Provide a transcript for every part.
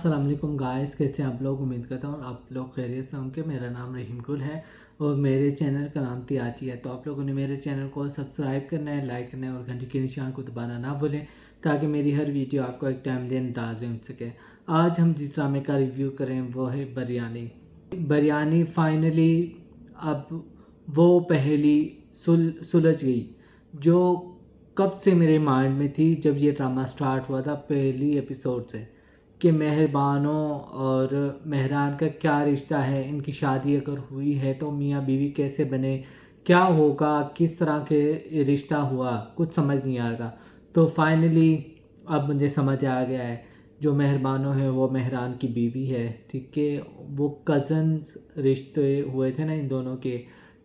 अस्सलाम वालेकुम गाइस, कैसे आप लोग। उम्मीद करता हूँ आप लोग खैरियत से होंगे। मेरा नाम रहीम गुल है और मेरे चैनल का नाम तियाची है। तो आप लोगों ने मेरे चैनल को सब्सक्राइब करना है, लाइक करना है और घंटी के निशान को दबाना ना भूलें ताकि मेरी हर वीडियो आपको एक टाइमली अंदाज में मिल सके। आज हम जिस ड्रामे का रिव्यू करें वो है बिरयानी। बिरयानी फाइनली अब वो पहेली सुलझ गई जो कब से मेरे माइंड में थी जब ये ड्रामा स्टार्ट हुआ था पहली एपिसोड से, कि मेहरबानों और मेहरान का क्या रिश्ता है। इनकी शादी अगर हुई है तो मियाँ बीवी कैसे बने, क्या होगा, किस तरह के रिश्ता हुआ, कुछ समझ नहीं आ रहा। तो फाइनली अब मुझे समझ आ गया है, जो मेहरबानों है वो मेहरान की बीवी है, ठीक है। वो कज़न्स रिश्ते हुए थे ना इन दोनों के,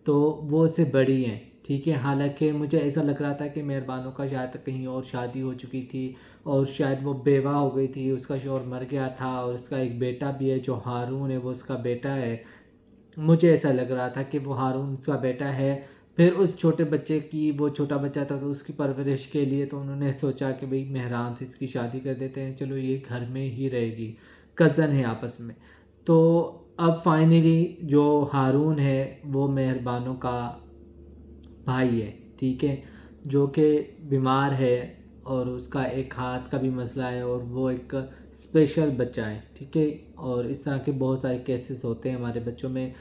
तो वो उससे बड़ी हैं, ठीक है। हालांकि मुझे ऐसा लग रहा था कि मेहरबानों का शायद कहीं और शादी हो चुकी थी और शायद वो बेवा हो गई थी, उसका शौहर मर गया था और उसका एक बेटा भी है जो हारून है, वो उसका बेटा है। मुझे ऐसा लग रहा था कि वो हारून उसका बेटा है। फिर उस छोटे बच्चे की, वो छोटा बच्चा था तो उसकी परवरिश के लिए तो उन्होंने सोचा कि भाई मेहरान से इसकी शादी कर देते हैं, चलो ये घर में ही रहेगी, कज़न है आपस में। तो अब फाइनली जो हारून है वो मेहरबानों का भाई है, ठीक है, जो कि बीमार है और उसका एक हाथ का भी मसला है और वो एक स्पेशल बच्चा है, ठीक है। और इस तरह के बहुत सारे केसेस होते हैं हमारे बच्चों में,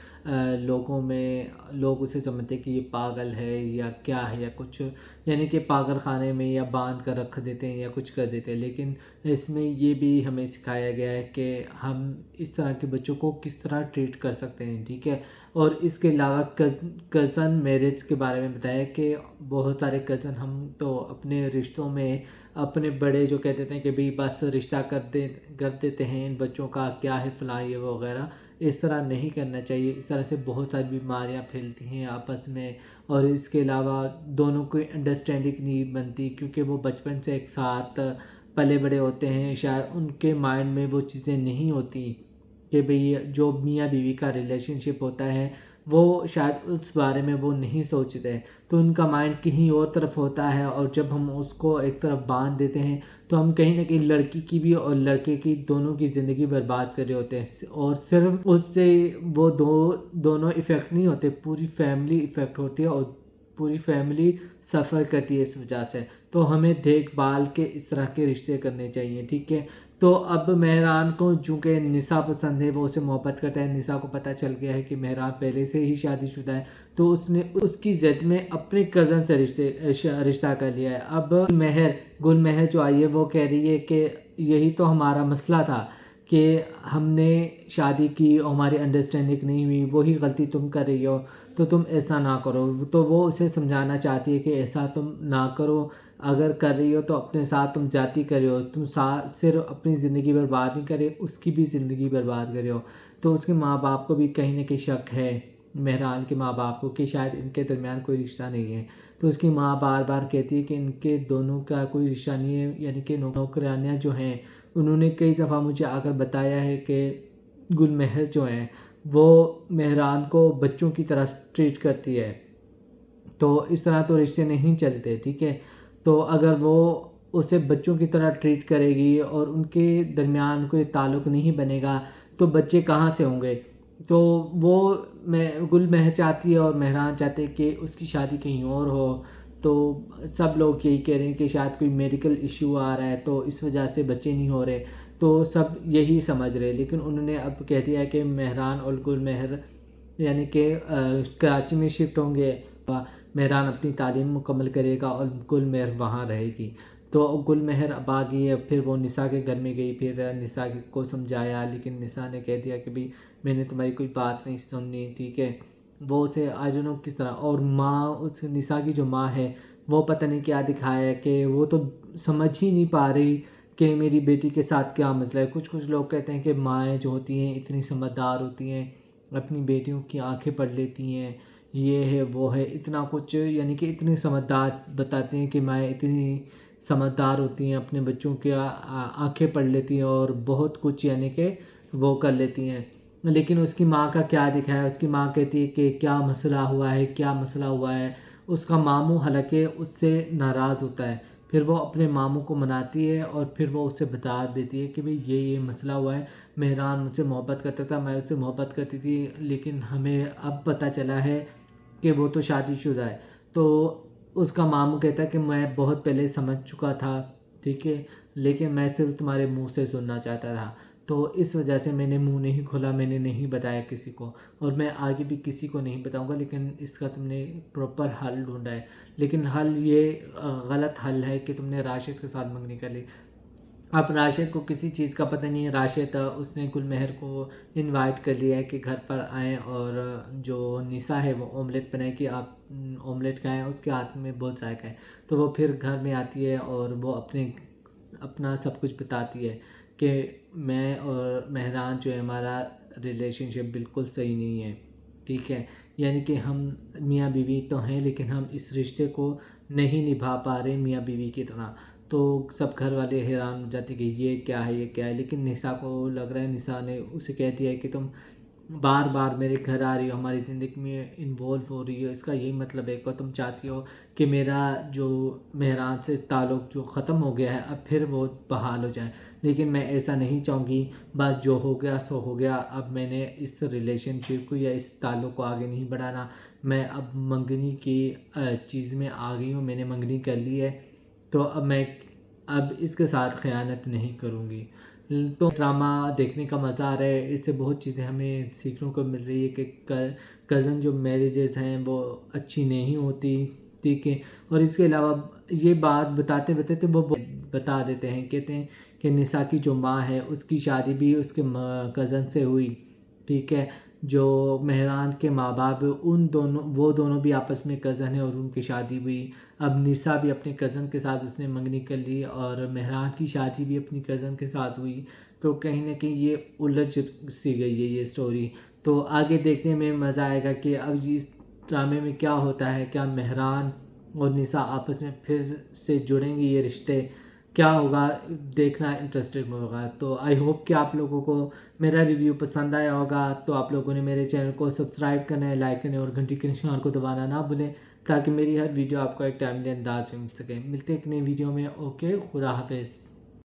लोगों में। लोग उसे समझते हैं कि ये पागल है या क्या है या कुछ, यानी कि पागल खाने में या बांध कर रख देते हैं या कुछ कर देते हैं। लेकिन इसमें ये भी हमें सिखाया गया है कि हम इस तरह के बच्चों को किस तरह ट्रीट कर सकते हैं, ठीक है। और इसके अलावा कज़न मैरिज के बारे में बताया कि बहुत सारे कज़न, हम तो अपने रिश्तों में अपने बड़े जो कह देते हैं कि भाई बस रिश्ता कर देते हैं इन बच्चों का, क्या है फलां ये वगैरह। इस तरह नहीं करना चाहिए। इस तरह से बहुत सारी बीमारियां फैलती हैं आपस में। और इसके अलावा दोनों की अंडरस्टैंडिंग नहीं बनती क्योंकि वो बचपन से एक साथ पले बड़े होते हैं। शायद उनके माइंड में वो चीज़ें नहीं होती कि भाई जो मियाँ बीवी का रिलेशनशिप होता है वो शायद उस बारे में वो नहीं सोचते हैं। तो उनका माइंड कहीं और तरफ होता है और जब हम उसको एक तरफ बांध देते हैं तो हम कहीं ना कहीं लड़की की भी और लड़के की दोनों की ज़िंदगी बर्बाद कर रहे होते हैं। और सिर्फ उससे वो दोनों इफ़ेक्ट नहीं होते, पूरी फैमिली इफ़ेक्ट होती है और पूरी फैमिली सफ़र करती है इस वजह से। तो हमें देखभाल के इस तरह के रिश्ते करने चाहिए, ठीक है। तो अब मेहरान को चूँकि निशा पसंद है, वो उसे मोहब्बत करता है। निशा को पता चल गया है कि मेहरान पहले से ही शादीशुदा है, तो उसने उसकी ज़िद में अपने कज़न से रिश्ता कर लिया है। अब गुल महर जो आई है वो कह रही है कि यही तो हमारा मसला था कि हमने शादी की और हमारी अंडरस्टैंडिंग नहीं हुई, वही गलती तुम कर रही हो, तो तुम ऐसा ना करो। तो वो उसे समझाना चाहती है कि ऐसा तुम ना करो, अगर कर रही हो तो अपने साथ तुम जाती कर रहे हो, तुम साथ सिर्फ अपनी ज़िंदगी बर्बाद नहीं करे, उसकी भी ज़िंदगी बर्बाद कर रहे हो। तो उसके माँ बाप को भी कहीं ना कहीं शक है, मेहरान के माँ बाप को, कि शायद इनके दरमियान कोई रिश्ता नहीं है। तो उसकी माँ बार बार कहती है कि इनके दोनों का कोई रिश्ता नहीं है, यानी कि नौकरानियाँ जो हैं उन्होंने कई दफ़ा मुझे आकर बताया है कि गुलमहर जो है वो मेहरान को बच्चों की तरह ट्रीट करती है। तो इस तरह तो रिश्ते नहीं चलते, ठीक है। तो अगर वो उसे बच्चों की तरह ट्रीट करेगी और उनके दरमियान कोई ताल्लुक़ नहीं बनेगा तो बच्चे कहाँ से होंगे। तो वो गुल महर चाहती है और मेहरान चाहते हैं कि उसकी शादी कहीं और हो। तो सब लोग यही कह रहे हैं कि शायद कोई मेडिकल इशू आ रहा है तो इस वजह से बच्चे नहीं हो रहे, तो सब यही समझ रहे हैं। लेकिन उन्होंने अब कह दिया है कि मेहरान और गुल महर यानी कि कराची में शिफ्ट होंगे। मेहरान अपनी तालीम मुकम्मल करेगा और गुल महर वहाँ रहेगी। तो गुल महर अब आ गई है, फिर वो निशा के घर में गई, फिर निशा को समझाया, लेकिन निशा ने कह दिया कि भाई मैंने तुम्हारी कोई बात नहीं सुननी, ठीक है। वो उसे आई डोंट नो किस तरह, और माँ, उस निशा की जो माँ है वो पता नहीं क्या दिखाया है कि वो तो समझ ही नहीं पा रही कि मेरी बेटी के साथ क्या मसला है। कुछ कुछ लोग कहते हैं कि माएँ जो होती हैं इतनी समझदार होती हैं, अपनी बेटियों की आंखें पढ़ लेती हैं, ये है वो है, इतना कुछ, यानी कि इतनी समझदार बताते हैं कि माएँ इतनी समझदार होती हैं, अपने बच्चों की आंखें पढ़ लेती हैं और बहुत कुछ यानी कि वो कर लेती हैं। लेकिन उसकी माँ का क्या दिखाया है, उसकी माँ कहती है कि क्या मसला हुआ है, क्या मसला हुआ है। उसका मामू हालांकि उससे नाराज़ होता है, پھر وہ اپنے ماموں کو مناتی ہے اور پھر وہ اسے بتا دیتی ہے کہ بھئی یہ مسئلہ ہوا ہے، مہران مجھ سے محبت کرتا تھا، میں اس سے محبت کرتی تھی، لیکن ہمیں اب پتہ چلا ہے کہ وہ تو شادی شدہ ہے۔ تو اس کا ماموں کہتا ہے کہ میں بہت پہلے سمجھ چکا تھا، ٹھیک ہے، لیکن میں صرف تمہارے منہ سے سننا چاہتا تھا، تو اس وجہ سے میں نے منہ نہیں کھولا، میں نے نہیں بتایا کسی کو، اور میں آگے بھی کسی کو نہیں بتاؤں گا، لیکن اس کا تم نے پراپر حل ڈھونڈا ہے۔ لیکن حل یہ غلط حل ہے کہ تم نے راشد کے ساتھ منگنی کر لی۔ اب راشد کو کسی چیز کا پتہ نہیں ہے، راشد اس نے گل مہر کو انوائٹ کر لیا ہے کہ گھر پر آئیں، اور جو نسا ہے وہ اوملیٹ بنائے کہ آپ اوملیٹ کھائیں، اس کے ہاتھ میں بہت ذائقہ ہے، تو وہ پھر گھر میں آتی ہے اور وہ اپنا سب کچھ بتاتی ہے کہ میں اور مہران جو ہے ہمارا ریلیشن شپ بالکل صحیح نہیں ہے، ٹھیک ہے، یعنی کہ ہم میاں بیوی تو ہیں لیکن ہم اس رشتے کو نہیں نبھا پا رہے میاں بیوی کی طرح۔ تو سب گھر والے حیران ہو جاتے کہ یہ کیا ہے، یہ کیا ہے، لیکن نسا کو لگ رہا ہے، نسا نے اسے کہہ دیا ہے کہ تم بار بار میرے گھر آ رہی ہو، ہماری زندگی میں انوالو ہو رہی ہو، اس کا یہی مطلب ہے کہ تم چاہتی ہو کہ میرا جو مہران سے تعلق جو ختم ہو گیا ہے اب پھر وہ بحال ہو جائے، لیکن میں ایسا نہیں چاہوں گی، بس جو ہو گیا سو ہو گیا، اب میں نے اس ریلیشن شپ کو یا اس تعلق کو آگے نہیں بڑھانا، میں اب منگنی کی چیز میں آ گئی ہوں، میں نے منگنی کر لی ہے، تو اب اس کے ساتھ خیانت نہیں کروں گی۔ تو ڈرامہ دیکھنے کا مزہ آ رہا ہے، اس سے بہت چیزیں ہمیں سیکھنے کو مل رہی ہے کہ کزن جو میریجز ہیں وہ اچھی نہیں ہوتی، ٹھیک ہے، اور اس کے علاوہ یہ بات بتاتے بتاتے وہ بتا دیتے ہیں، کہتے ہیں کہ نساء کی جو ماں ہے اس کی شادی بھی اس کے کزن سے ہوئی، ٹھیک ہے، جو مہران کے ماں باپ وہ دونوں بھی آپس میں کزن ہیں اور ان کی شادی ہوئی، اب نساء بھی اپنے کزن کے ساتھ اس نے منگنی کر لی اور مہران کی شادی بھی اپنی کزن کے ساتھ ہوئی، تو کہیں نہ کہیں یہ الجھ سی گئی ہے یہ سٹوری، تو آگے دیکھنے میں مزہ آئے گا کہ اب اس ڈرامے میں کیا ہوتا ہے، کیا مہران اور نساء آپس میں پھر سے جڑیں گی، یہ رشتے کیا ہوگا، دیکھنا انٹرسٹنگ ہوگا۔ تو آئی ہوپ کہ آپ لوگوں کو میرا ریویو پسند آیا ہوگا، تو آپ لوگوں نے میرے چینل کو سبسکرائب کرنا ہے، لائک کرنا ہے اور گھنٹی کے نشان کو دبانا نہ بھولیں، تاکہ میری ہر ویڈیو آپ کو ایک ٹائملی انداز میں مل سکے۔ ملتے ہیں ایک نئی ویڈیو میں، اوکے، خدا حافظ۔